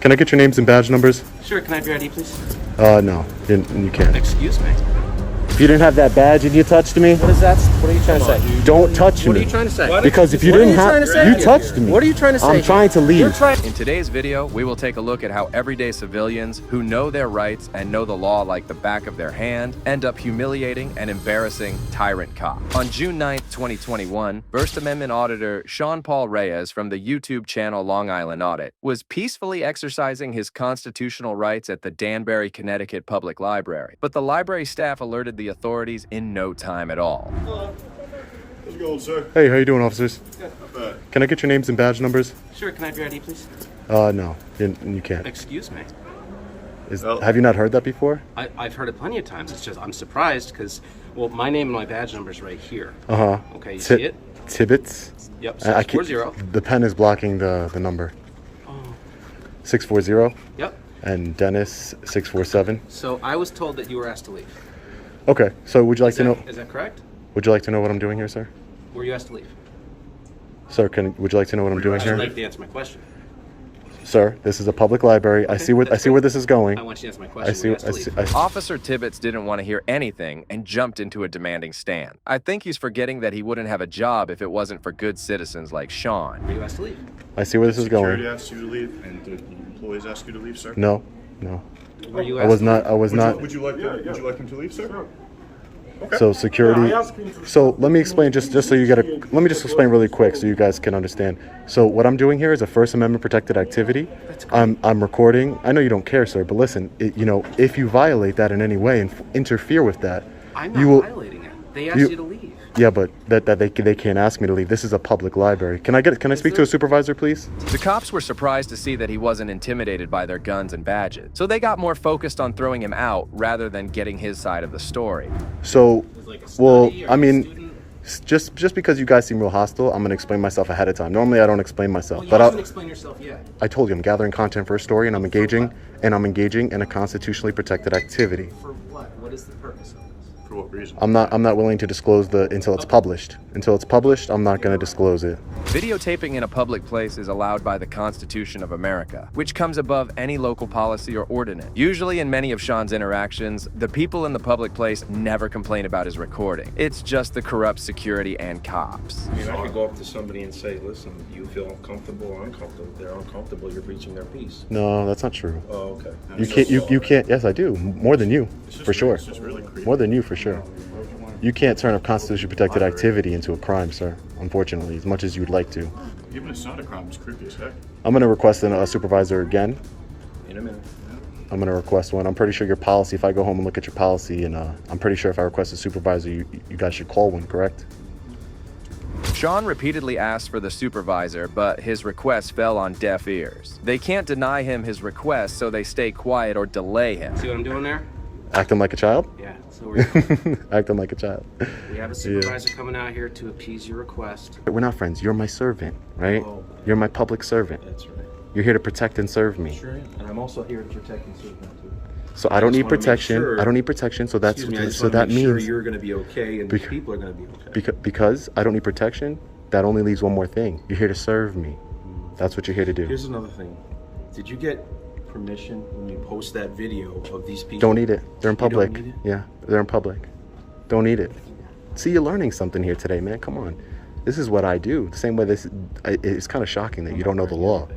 Can I get your names and badge numbers? Sure, can I have your ID, please? No, you can't. Excuse me? If you didn't have that badge and you touched me, What is that? What are you trying to say? don't touch What are me. you trying to say? Because if you didn't have, you touched me. What are you trying to say? I'm trying to leave. In today's video, we will take a look at how everyday civilians who know their rights and know the law like the back of their hand end up humiliating and embarrassing tyrant cops. On June 9th, 2021, First Amendment auditor Sean Paul Reyes from the YouTube channel Long Island Audit was peacefully exercising his constitutional rights at the Danbury, Connecticut Public Library. But the library staff alerted the authorities in no time at all. Hello. How's it going, sir? Hey, how you doing, officers? Not bad. Can I get your names and badge numbers? Sure, can I have your ID, please? No, you can't. Excuse me? Have you not heard that before? I've heard it plenty of times. It's just, I'm surprised because, well, my name and my badge number is right here. Uh-huh. Okay, you see it? Tibbets? Yep, I keep, 640. the pen is blocking the number. Oh. 640? Yep. And Dennis, 647? So I was told that you were asked to leave. Okay, so would you like to know? Is that correct? Would you like to know what I'm doing here, sir? Were you asked to leave? Sir, would you like to know what I'm doing I'd here? like to answer my question. Sir, this is a public library. I see where this is going. I want you to answer my question. I see. Officer Tibbets didn't want to hear anything and jumped into a demanding stand. I think he's forgetting that he wouldn't have a job if it wasn't for good citizens like Sean. Were you asked to leave? I see where this is going. Security asked you to leave, and the employees asked you to leave, sir? No. Were you I was not. Would you like him to leave, sir? Sure. Okay. So security. So let me explain just so you let me just explain really quick so you guys can understand. So what I'm doing here is a First Amendment protected activity. I'm recording. I know you don't care, sir, but listen, if you violate that in any way and interfere with that, I'm not violating it. They asked you to leave. Yeah, but that they can't ask me to leave. This is a public library. Can I speak to a supervisor, please? The cops were surprised to see that he wasn't intimidated by their guns and badges, so they got more focused on throwing him out rather than getting his side of the story. So, well, I mean, just because you guys seem real hostile, I'm gonna explain myself ahead of time. Normally, I don't explain myself, Well, you but haven't explained yourself yet. I told you I'm gathering content for a story, and I'm engaging in a constitutionally protected activity. For what? What is the purpose of this? For what reason? I'm not willing to disclose until it's published. Until it's published, I'm not going to disclose it. Videotaping in a public place is allowed by the Constitution of America, which comes above any local policy or ordinance. Usually in many of Sean's interactions, the people in the public place never complain about his recording. It's just the corrupt security and cops. I mean, I could go up to somebody and say, listen, you feel uncomfortable or uncomfortable. They're uncomfortable, you're breaching their peace. No, that's not true. Oh, okay. You can't. Yes, I do. More than you, for sure. It's just really creepy. More than you, for sure. You can't turn a constitution protected activity into a crime, sir. Unfortunately, as much as you would like to. Even if it's not a crime, it's creepy as heck. I'm going to request a supervisor again. In a minute. I'm going to request one. I'm pretty sure your policy, if I go home and look at your policy, and I'm pretty sure if I request a supervisor, you guys should call one, correct? Sean repeatedly asked for the supervisor, but his request fell on deaf ears. They can't deny him his request, so they stay quiet or delay him. See what I'm doing there? Acting like a child? Yeah, so we're Acting like a child. we have a supervisor coming out here to appease your request. We're not friends. You're my servant, right? Oh. You're my public servant. That's right. You're here to protect and serve me. Sure am. And I'm also here to protect and serve them too. So I don't just need wanna make protection. sure- I don't need protection. So that's Excuse me, I just so wanna that make sure means you're going to be okay and these people are going to be okay. because I don't need protection. That only leaves one more thing. You're here to serve me. That's what you're here to do. Here's another thing. Did you get permission when you post that video of these people? Don't need it. They're in You don't public. need it? Yeah, they're in public. Don't need it. See, you're learning something here today, man. Come on. This is what I do. The same way it's kind of shocking that you don't know the law.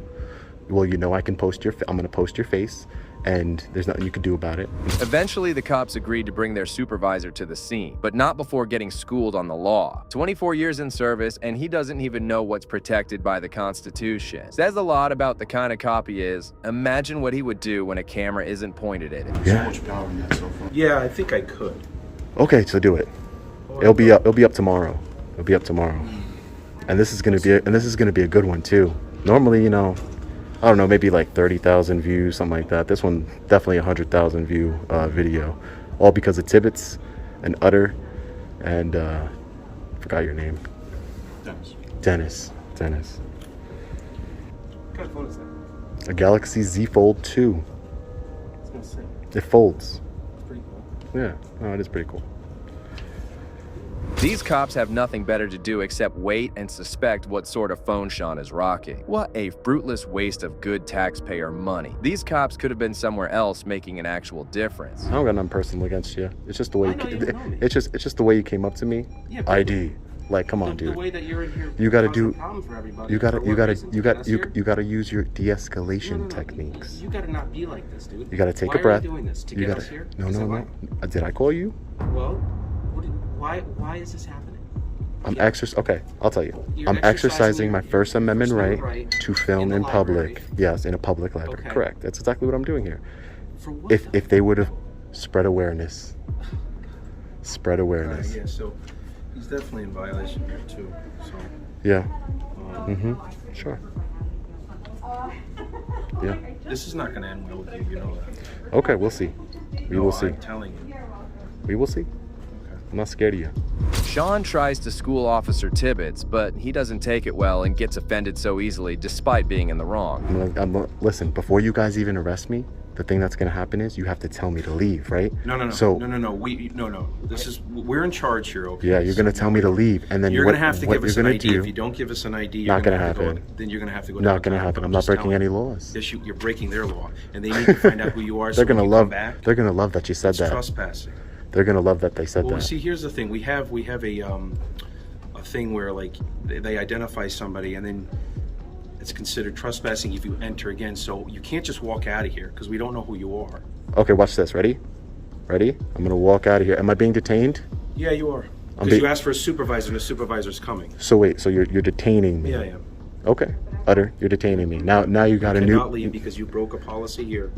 Well, I can post I'm going to post your face, and there's nothing you can do about it. Eventually, the cops agreed to bring their supervisor to the scene, but not before getting schooled on the law. 24 years in service, and he doesn't even know what's protected by the Constitution. Says a lot about the kind of cop he is. Imagine what he would do when a camera isn't pointed at him. So much power in that cell phone. Yeah, I think I could. Okay, so do it. It'll be up tomorrow. It'll be up tomorrow. And this is gonna be a good one too. Normally, I don't know, maybe like 30,000 views, something like that. This one definitely 100,000 view video, all because of Tibbets and Utter and forgot your name. Dennis. What kind of phone is that? A Galaxy Z Fold 2. It's gonna say. It folds. It's pretty cool. Yeah, oh, it is pretty cool. These cops have nothing better to do except wait and suspect what sort of phone Sean is rocking. What a fruitless waste of good taxpayer money. These cops could have been somewhere else making an actual difference. I don't got nothing personal against you. It's just the way I know you don't know me. it's just the way you came up to me. Yeah, but ID. Like, come on, the dude. way that you're in here, You gotta causing do. a problem for everybody You gotta. for You what gotta. reason? You Get got. us You. here? You gotta use your de-escalation No. techniques. You gotta not be like this, dude. You gotta take Why a breath. Are you doing this to You get gotta. us here? No, Is no, that no. Did I call you? Well, why is this happening? I'm Yeah. Okay, I'll tell you. You're I'm exercising my your First Amendment First right Amendment right to film in the in public. library. Yes, in a public library. Okay. Correct. That's exactly what I'm doing here. For what? If they would have spread awareness. Spread awareness. Yeah, so he's definitely in violation here too. So Yeah. Sure. Yeah. this is not going to end well with you. You know that. Okay, we'll see. We will see. I'm telling you. We will see. I'm not scared of you. Sean tries to school Officer Tibbetts, but he doesn't take it well and gets offended so easily despite being in the wrong. Listen, before you guys even arrest me, the thing that's gonna happen is you have to tell me to leave, right? No. So No. We're in charge here. Okay. yeah, you're gonna tell me to leave, and then You're what, gonna have to what give us you're an gonna ID. do? If you don't give us an ID, Not you're gonna have to happen. then you're gonna have to go. Not gonna downtown. happen. But I'm not just breaking telling any you. laws. Yes, you're breaking their law, and they need to find out who you are. They're so when gonna you love. come back, They're gonna love that you said it's that. trespassing. They're gonna love that they said Well, that. see, here's the thing. We have a thing where like they identify somebody, and then it's considered trespassing if you enter again. So you can't just walk out of here because we don't know who you are. Okay, watch this. Ready? Ready? I'm gonna walk out of here. Am I being detained? Yeah, you are. I'm Because you asked for a supervisor, and the supervisor's coming. So wait. So you're detaining me? Yeah, I am. Okay. Utter. You're detaining me. Now you got a new. Cannot leave because you broke a policy here.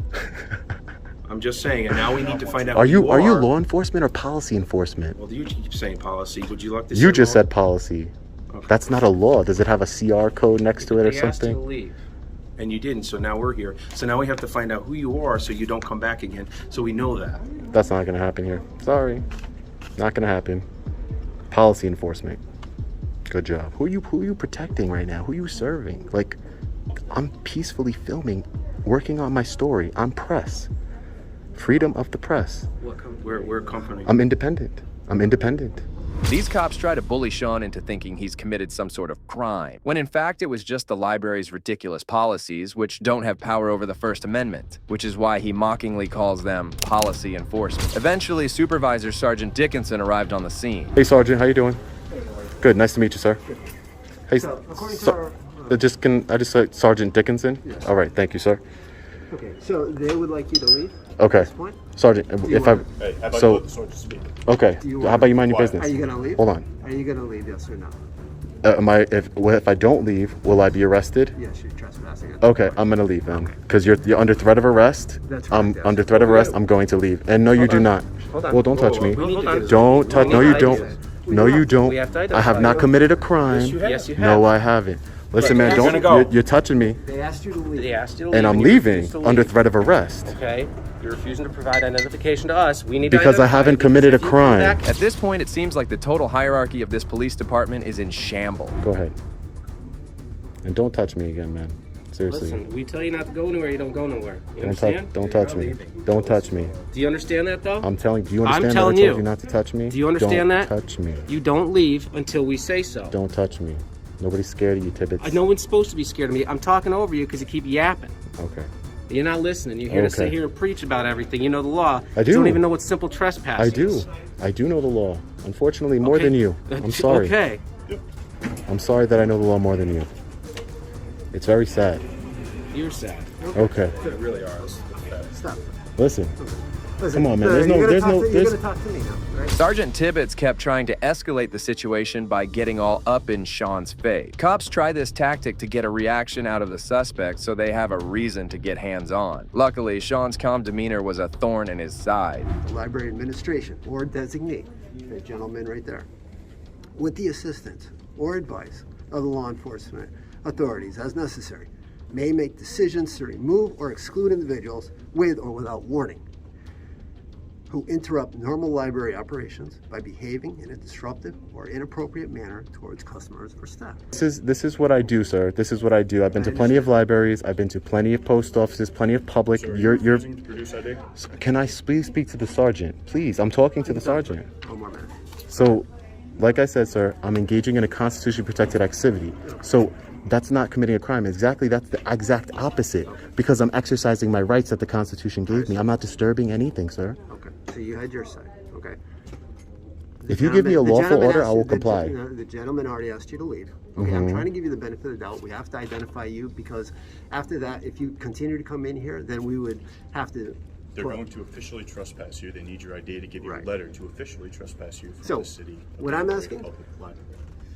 I'm just saying, and now we need to find out. Are who you are you law enforcement or policy enforcement? Well, you keep saying policy. Would you like to? You say just law? said policy. Okay. That's not a law. Does it have a CR code next to it or They asked you to something? leave. And you didn't, so now we're here. So now we have to find out who you are, so you don't come back again. So we know that. That's not gonna happen here. Sorry, not gonna happen. Policy enforcement. Good job. Who are you protecting right now? Who are you serving? Like, I'm peacefully filming, working on my story. I'm press. Freedom of the press. We're a company. I'm independent. I'm independent. These cops try to bully Sean into thinking he's committed some sort of crime, when in fact it was just the library's ridiculous policies, which don't have power over the First Amendment, which is why he mockingly calls them policy enforcement. Eventually, Supervisor Sergeant Dickinson arrived on the scene. Hey, Sergeant, how you doing? Good. Nice to meet you, sir. Hey, So, according to so, I just say Sergeant Dickinson? Yes. All right. Thank you, sir. Okay, so they would like you to leave Okay. at this point? Sergeant, you if I want- Hey, how about So- you let the sergeant speak? okay, Do you how want- about you mind your Why? business? Are you gonna leave? Hold on. Are you gonna leave, yes or no? If I don't leave, will I be arrested? Yes, you're trespassing. at Okay, the point. I'm gonna leave then, because you're under threat of arrest. That's I'm correct, yes. under threat of arrest. I'm going to leave. And no, you do not. Hold on. Well, don't touch me. We need to get this- Don't touch. No, We you have to don't. identify. No, you don't. We have to I have identify. not committed a crime. Yes, you have. No, I haven't. Listen, man, you're don't. gonna go. You're touching me, They asked you to leave. They asked you to leave, and I'm you leaving refused to under leave. threat of arrest Okay, you're refusing to provide identification to us. We need to because I identify haven't you, committed a because if you come crime. back- At this point, it seems like the total hierarchy of this police department is in shambles. Go ahead. And don't touch me again, man. Seriously. Listen, we tell you not to go anywhere, you don't go nowhere. You Don't touch. understand? Don't touch me. Don't touch me. Do you understand that though? I'm telling. Do you understand telling that I told you. you not to touch me? Do you understand don't that? Touch me. You don't leave until we say so. Don't touch me. Nobody's scared of you, Tibbetts. No one's supposed to be scared of me. I'm talking over you because you keep yapping. Okay. You're not listening. You're here to sit Okay. here and preach about everything. You know the law. I do. You don't even know what simple trespass I is. do. I do know the law. Unfortunately, more Okay. than you. I'm sorry. Okay. I'm sorry that I know the law more than you. It's very sad. You're sad. Okay. They really are. Stop. Listen. Listen, Come on, man. you're There's no- gonna there's talk no- to- there's- You're gonna talk to me now, right? Sergeant Tibbetts kept trying to escalate the situation by getting all up in Sean's face. Cops try this tactic to get a reaction out of the suspect so they have a reason to get hands-on. Luckily, Sean's calm demeanor was a thorn in his side. The library administration or designee, that gentleman right there, with the assistance or advice of the law enforcement authorities as necessary, may make decisions to remove or exclude individuals with or without warning who interrupt normal library operations by behaving in a disruptive or inappropriate manner towards customers or staff. This is what I do, sir. This is what I do. I've been to plenty of libraries. I've been to plenty of post offices, plenty of public. You're. refusing to produce ID? Can I please speak to the sergeant? Please, I'm talking to the sergeant. One more minute. So, like I said, sir, I'm engaging in a constitutionally protected activity. So that's not committing a crime. Exactly, that's the exact opposite. Because I'm exercising my rights that the Constitution gave me. I'm not disturbing anything, sir. Okay, so you had your say, okay? If you give me a lawful order, I will comply. The gentleman already asked you to leave. Okay, I'm trying to give you the benefit of the doubt. We have to identify you because after that, if you continue to come in here, then we would have to. They're going to officially trespass you. They need your ID to give you a letter to officially trespass you from the city. What I'm asking?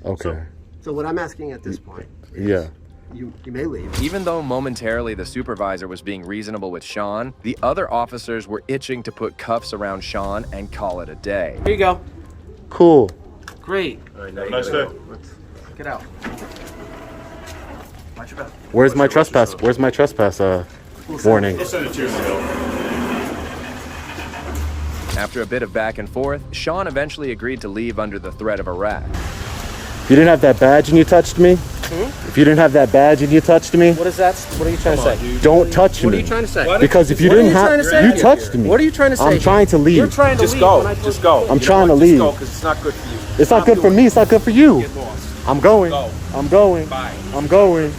Okay. So what I'm asking at this point is, Yeah. you may leave. Even though momentarily the supervisor was being reasonable with Sean, the other officers were itching to put cuffs around Sean and call it a day. Here you go. Cool. Great. Have a nice day. Get out. Watch your back. Where's my trespass? Where's my trespass warning? We'll send it to you in the mail. After a bit of back and forth, Sean eventually agreed to leave under the threat of arrest. If you didn't have that badge and you touched me, if you didn't have that badge and you touched me, What is that? What are you trying to say? don't touch What are me. you trying to say? Because if you What are didn't you trying to say? have, you touched me. What are you trying to say? I'm trying to leave. You're trying to Just leave. go. when I told Just you go. to I'm leave. trying to Just leave. go, because it's not good for you. It's not good for me. It's not good for you. Get lost. I'm going. Go. I'm going. Bye. I'm going.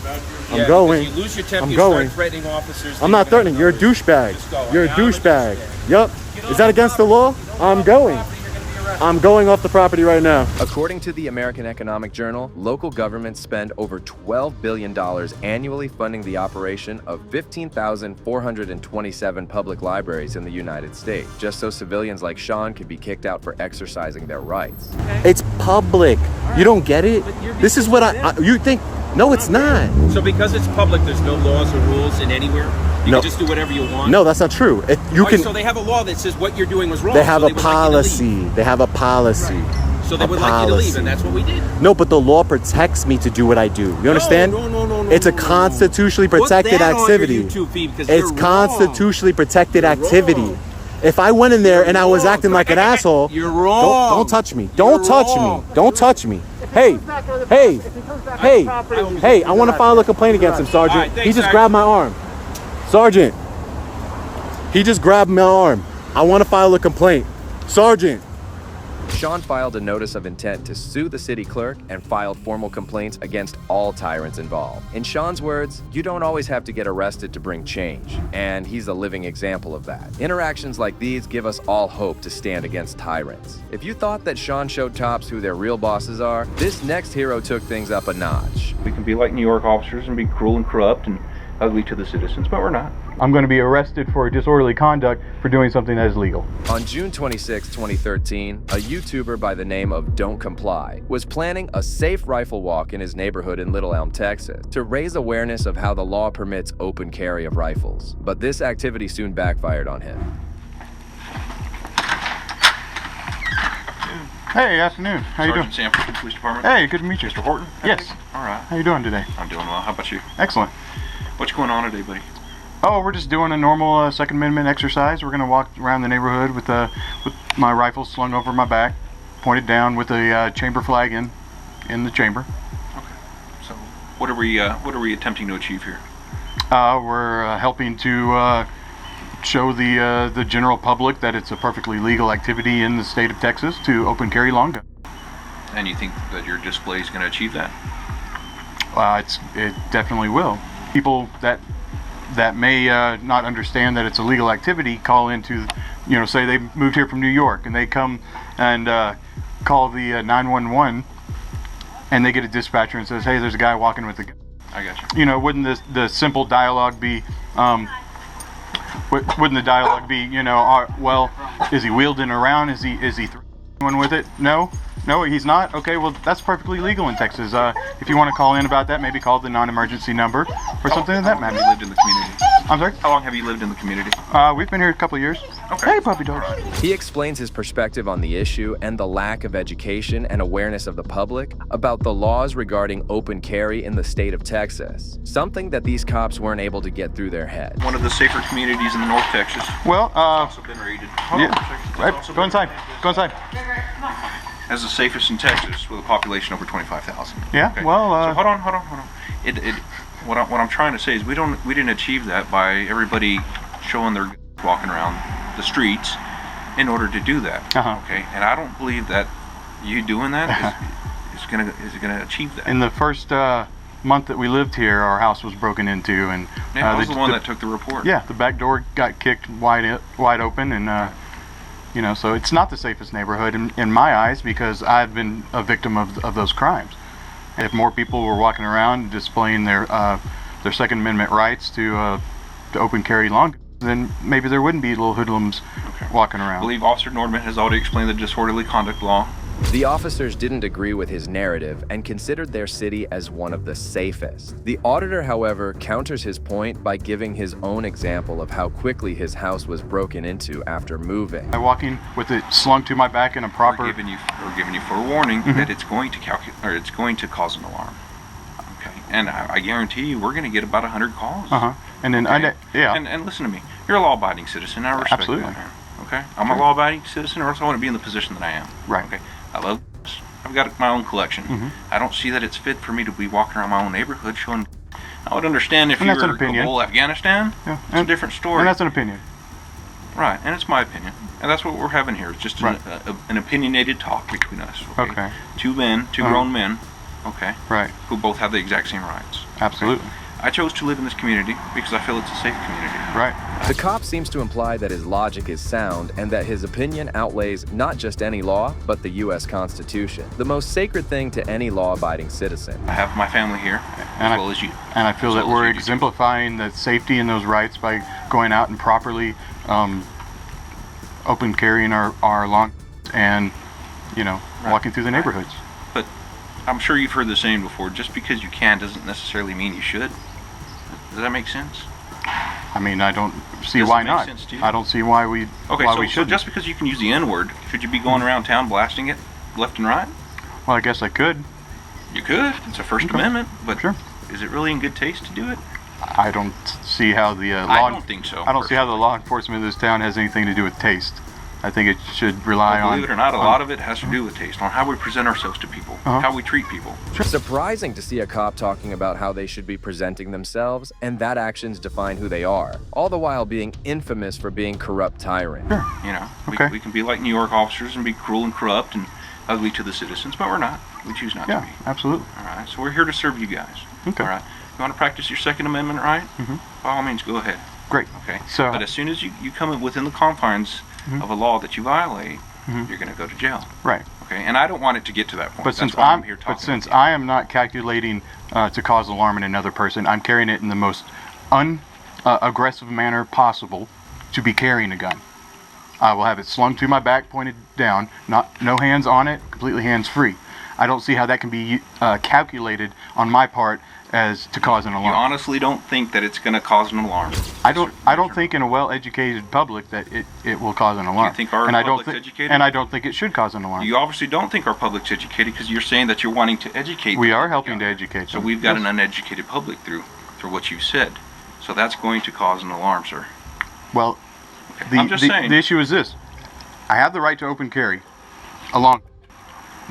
Yeah, going. because you lose your temper, I'm you going. start threatening officers. I'm not threatening. You're a douchebag. Just go. You're a Now I'm a douchebag. Yup. Is that against the law? I'm going. I'm going off the property right now. According to the American Economic Journal, local governments spend over $12 billion annually funding the operation of 15,427 public libraries in the United States, just so civilians like Sean can be kicked out for exercising their rights. It's public. You don't get it? This is what you think. No, it's not. So because it's public, there's no laws or rules in anywhere? You No. can just do whatever you want? No, that's not true. You Right, can. so they have a law that says what you're doing was wrong. They have so a they would like you to policy. leave. They have a policy. So they A would like you to leave, policy. and that's what we did. No, but the law protects me to do what I do. You understand? No. It's a constitutionally protected Put that activity. On your YouTube feed because It's you're constitutionally protected You're activity. wrong. If I went in there and I was wrong. acting like an asshole, You're wrong. Don't touch me. Don't touch wrong. me. Don't touch me. Hey, I want to file a complaint against him, Sergeant. All right, thanks, He just Sergeant. grabbed my arm. Sergeant, he just grabbed my arm. I want to file a complaint. Sergeant. Sean filed a notice of intent to sue the city clerk and filed formal complaints against all tyrants involved. In Sean's words, you don't always have to get arrested to bring change, and he's a living example of that. Interactions like these give us all hope to stand against tyrants. If you thought that Sean showed cops who their real bosses are, this next hero took things up a notch. We can be like New York officers and be cruel and corrupt and ugly to the citizens, but we're not. I'm going to be arrested for disorderly conduct for doing something that is legal. On June 26, 2013, a YouTuber by the name of Don't Comply was planning a safe rifle walk in his neighborhood in Little Elm, Texas, to raise awareness of how the law permits open carry of rifles. But this activity soon backfired on him. Hey, afternoon. How you doing? Sergeant Sanford, Police Department. Hey, good to meet you. Mr. Horton? Yes. All right. How you doing today? I'm doing well. How about you? Excellent. What's going on today, buddy? Oh, we're just doing a normal Second Amendment exercise. We're going to walk around the neighborhood with my rifle slung over my back, pointed down with a chamber flag in the chamber. Okay. So, what are we attempting to achieve here? We're helping to show the general public that it's a perfectly legal activity in the state of Texas to open carry long gun. And you think that your display is going to achieve that? It definitely will. People that may not understand that it's a legal activity call into, say they moved here from New York and they come and call the 911 and they get a dispatcher and says, hey, there's a guy walking with a gun. I got you. Wouldn't the simple dialogue be, wouldn't the dialogue be, well, is he wielding around? Is he threatening anyone with it? No, he's not. Okay, well, that's perfectly legal in Texas. If you want to call in about that, maybe call the non-emergency number or something of that matter. How long have you lived in the community? I'm sorry? How long have you lived in the community? We've been here a couple of years. Okay. Hey, puppy dog. He explains his perspective on the issue and the lack of education and awareness of the public about the laws regarding open carry in the state of Texas, something that these cops weren't able to get through their head. One of the safer communities in the North Texas. Well, Also been rated. Go inside. Go inside. As the safest in Texas with a population over 25,000. Yeah, Okay. well, So hold on. What I'm trying to say is we didn't achieve that by everybody showing their walking around the streets in order to do that. Uh-huh. Okay, and I don't believe that You doing that is gonna achieve that. In the first month that we lived here, our house was broken into, and I was the one that took the report. Yeah, the back door got kicked wide open, and you know, so it's not the safest neighborhood in my eyes, because I've been a victim of those crimes. If more people were walking around displaying their Second Amendment rights to open carry long, then maybe there wouldn't be little hoodlums walking I around. believe Officer Nordman has already explained the disorderly conduct law. The officers didn't agree with his narrative and considered their city as one of the safest. The auditor, however, counters his point by giving his own example of how quickly his house was broken into after moving. By walking with it slung to my back in a proper... We're giving you forewarning that it's going to cause an alarm. Okay, and I guarantee you, we're going to get about 100 calls. And then, okay? yeah. And listen to me. You're a law-abiding citizen. I respect Absolutely. you. Okay, I'm a law-abiding citizen, or else I want to be in the position that I am. Right. Okay. I love this. I've got my own collection. I don't see that it's fit for me to be walking around my own neighborhood showing. I would understand if you were Kabul, Afghanistan. Yeah. It's a different story. And that's an opinion. Right, and it's my opinion. And that's what we're having here. It's just an opinionated talk between us. Okay. Two grown men, okay, right, who both have the exact same rights. Absolutely. Okay? I chose to live in this community because I feel it's a safe community. Right. The cop seems to imply that his logic is sound and that his opinion outlays not just any law, but the U.S. Constitution, the most sacred thing to any law-abiding citizen. I have my family here, as well as you. And I feel that we're exemplifying the safety and those rights by going out and properly open carrying our lawn and, you know, walking through the neighborhoods. But I'm sure you've heard the saying before, just because you can doesn't necessarily mean you should. Does that make sense? I mean, I don't see why not. I don't see why we we should. So just because you can use the N-word, should you be going around town blasting it left and right? Well, I guess I could. You could. It's a First Amendment, but is it really in good taste to do it? I don't see how the I don't think so. I don't see how the law enforcement of this town has anything to do with taste. I think it should rely on... Believe it or not, a lot of it has to do with taste, on how we present ourselves to people, how we treat people. Surprising to see a cop talking about how they should be presenting themselves, and that actions define who they are, all the while being infamous for being corrupt tyrant. You know, we can be like New York officers and be cruel and corrupt and ugly to the citizens, but we're not. We choose not to be. Absolutely. All right, so we're here to serve you guys. Okay. All right. You want to practice your Second Amendment right? By all means, go ahead. Great. Okay. So, but as soon as you come within the confines of a law that you violate, you're going to go to jail. Right. Okay. And I don't want it to get to that point. But since I am not calculating to cause alarm in another person, I'm carrying it in the most aggressive manner possible to be carrying a gun. I will have it slung to my back, pointed down, no hands on it, completely hands free. I don't see how that can be calculated on my part as to cause an alarm. You honestly don't think that it's going to cause an alarm? I don't think in a well-educated public that it will cause an alarm. You think our public's educated? And I don't think it should cause an alarm. You obviously don't think our public's educated because you're saying that you're wanting to educate. We are helping to educate them. So we've got an uneducated public through what you said. So that's going to cause an alarm, sir. Well, I'm just saying. The issue is this. I have the right to open carry.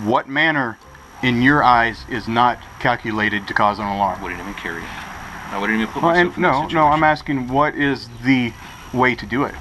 What manner in your eyes is not calculated to cause an alarm? I wouldn't even carry it. I wouldn't even put myself in that situation. No, I'm asking what is the way to do it?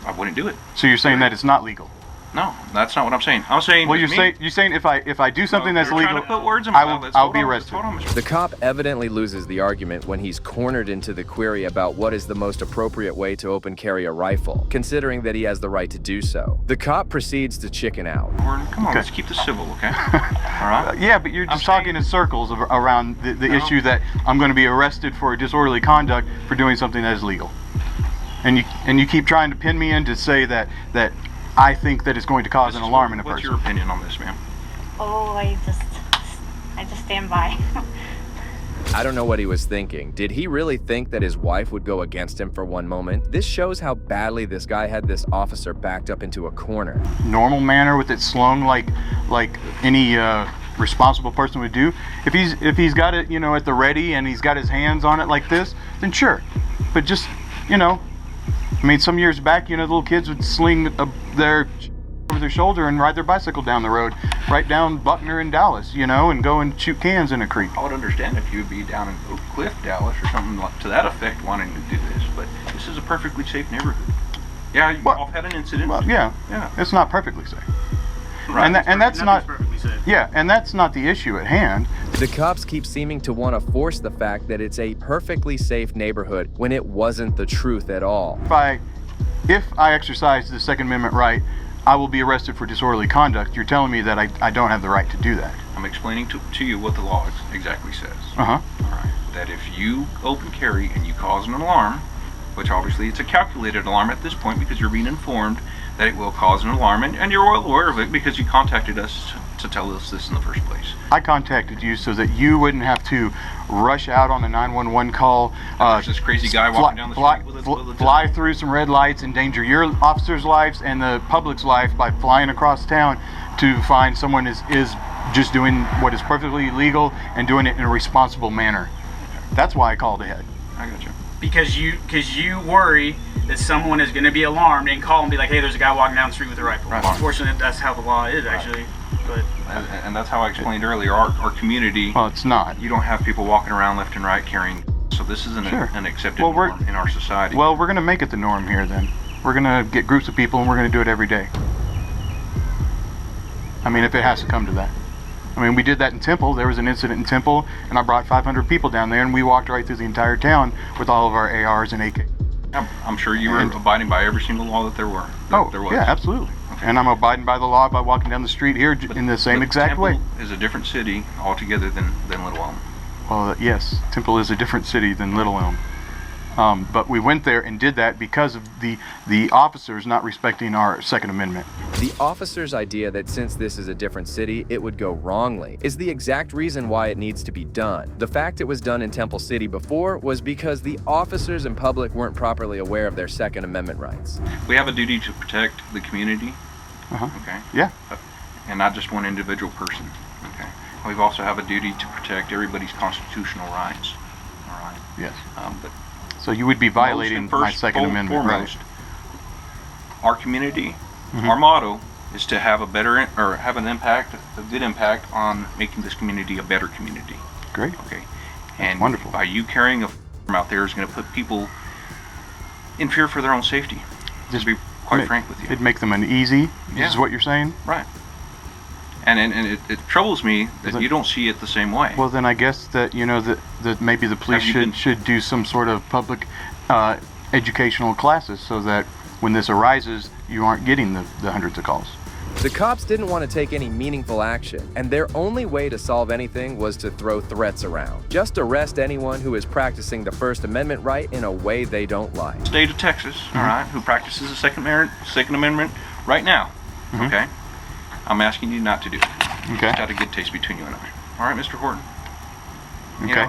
I wouldn't do it. So you're saying that it's not legal? No, that's not what I'm saying. I'm saying. Well, you're saying if I do something that's you're legal, trying to put words in my mouth. I'll be arrested. The cop evidently loses the argument when he's cornered into the query about what is the most appropriate way to open carry a rifle, considering that he has the right to do so. The cop proceeds to chicken out. Come on, let's keep this civil, okay? All right? Yeah, but you're just talking in circles around the issue that I'm going to be arrested for disorderly conduct for doing something that is legal. And you keep trying to pin me in to say that I think that it's going to cause an alarm in a person. What's your opinion on this, ma'am? Oh, I just stand by. I don't know what he was thinking. Did he really think that his wife would go against him for one moment? This shows how badly this guy had this officer backed up into a corner. Normal manner with it slung like any responsible person would do. If he's got it, you know, at the ready and he's got his hands on it like this, then sure. But just, you know, I mean, some years back, you know, little kids would sling their over their shoulder and ride their bicycle down the road, right down Buckner in Dallas, you know, and go and shoot cans in a creek. I would understand if you would be down in Oak Cliff, Dallas, or something to that effect, wanting to do this, but this is a perfectly safe neighborhood. Yeah, you've all had an incident. Well, yeah, it's not perfectly safe. Right. And that's not. you said. Yeah, and that's not the issue at hand. The cops keep seeming to want to force the fact that it's a perfectly safe neighborhood when it wasn't the truth at all. If I exercise the Second Amendment right, I will be arrested for disorderly conduct. You're telling me that I don't have the right to do that. I'm explaining to you what the law exactly says. Uh-huh. All right. That if you open carry and you cause an alarm, which obviously it's a calculated alarm at this point because you're being informed that it will cause an alarm, and you're well aware of it because you contacted us to tell us this in the first place. I contacted you so that you wouldn't have to rush out on a 911 call. There's this crazy guy walking down the street with a fly through some red lights, endanger your officers' lives and the public's life by flying across town to find someone is just doing what is perfectly legal and doing it in a responsible manner. That's why I called ahead. I got you. Because you worry that someone is going to be alarmed and call and be like, hey, there's a guy walking down the street with a rifle. Right. Unfortunately, that's how the law is, actually. But and that's how I explained earlier. Our community. Well, it's not. You don't have people walking around left and right carrying. So this isn't an accepted norm in our society. Well, we're going to make it the norm here then. We're going to get groups of people and we're going to do it every day. I mean, if it has to come to that. I mean, we did that in Temple. There was an incident in Temple, and I brought 500 people down there, and we walked right through the entire town with all of our ARs and AK. I'm sure you were abiding by every single law that there was. Yeah, absolutely. Okay. And I'm abiding by the law by walking down the street here in the same exact way. Temple is a different city altogether than Little Elm. Well, yes, Temple is a different city than Little Elm. But we went there and did that because of the officers not respecting our Second Amendment. The officers' idea that since this is a different city, it would go wrongly is the exact reason why it needs to be done. The fact it was done in Temple City before was because the officers and public weren't properly aware of their Second Amendment rights. We have a duty to protect the community, okay? Yeah. And not just one individual person, okay? We also have a duty to protect everybody's constitutional rights, all right? Yes. But so you would be violating my Second Amendment right. Our community, our motto is to have a good impact on making this community a better community. Great. Okay. That's and wonderful. By you carrying a out there is going to put people in fear for their own safety. Just to be quite frank with you. It'd make them uneasy. Yeah. Is what you're saying? Right. And it troubles me that you don't see it the same way. Well, then I guess that that maybe the police should do some sort of public educational classes so that when this arises, you aren't getting the hundreds of calls. The cops didn't want to take any meaningful action, and their only way to solve anything was to throw threats around. Just arrest anyone who is practicing the First Amendment right in a way they don't like. State of Texas, all right, who practices the Second Amendment right now, okay? I'm asking you not to do it. Okay. Got a good taste between you and I. All right, Mr. Horton. Okay.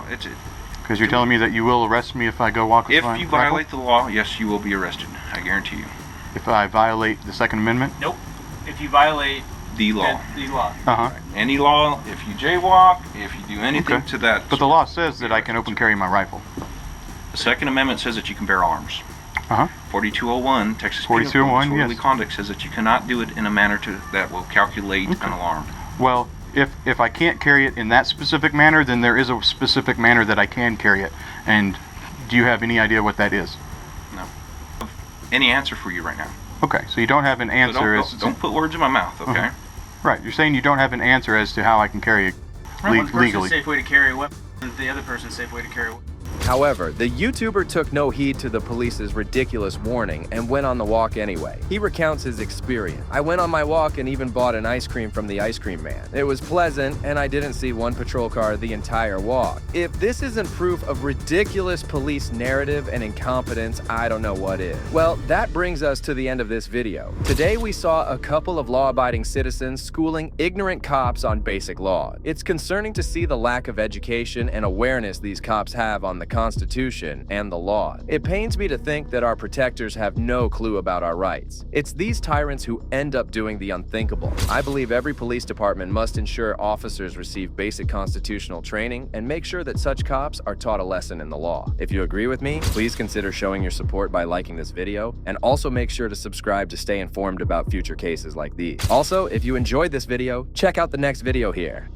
Because you're telling me that you will arrest me if I go walk with my If you violate the law, yes, you will be arrested. I guarantee you. If I violate the Second Amendment? Nope. If you violate the law. The law. Uh-huh. Any law, if you jaywalk, if you do anything to that. But the law says that I can open carry my rifle. The Second Amendment says that you can bear arms. 4201, Texas Penal Code disorderly conduct says that you cannot do it in a manner that will calculate an alarm. Well, if I can't carry it in that specific manner, then there is a specific manner that I can carry it. And do you have any idea what that is? No. Any answer for you right now. Okay, so you don't have an answer. So don't put words in my mouth, okay? Right, you're saying you don't have an answer as to how I can carry it One person's legally. safe way to carry a weapon, the other person's safe way to carry a weapon. However, the YouTuber took no heed to the police's ridiculous warning and went on the walk anyway. He recounts his experience. I went on my walk and even bought an ice cream from the ice cream man. It was pleasant, and I didn't see one patrol car the entire walk. If this isn't proof of ridiculous police narrative and incompetence, I don't know what is. Well, that brings us to the end of this video. Today we saw a couple of law-abiding citizens schooling ignorant cops on basic law. It's concerning to see the lack of education and awareness these cops have on the Constitution and the law. It pains me to think that our protectors have no clue about our rights. It's these tyrants who end up doing the unthinkable. I believe every police department must ensure officers receive basic constitutional training and make sure that such cops are taught a lesson in the law. If you agree with me, please consider showing your support by liking this video, and also make sure to subscribe to stay informed about future cases like these. Also, if you enjoyed this video, check out the next video here.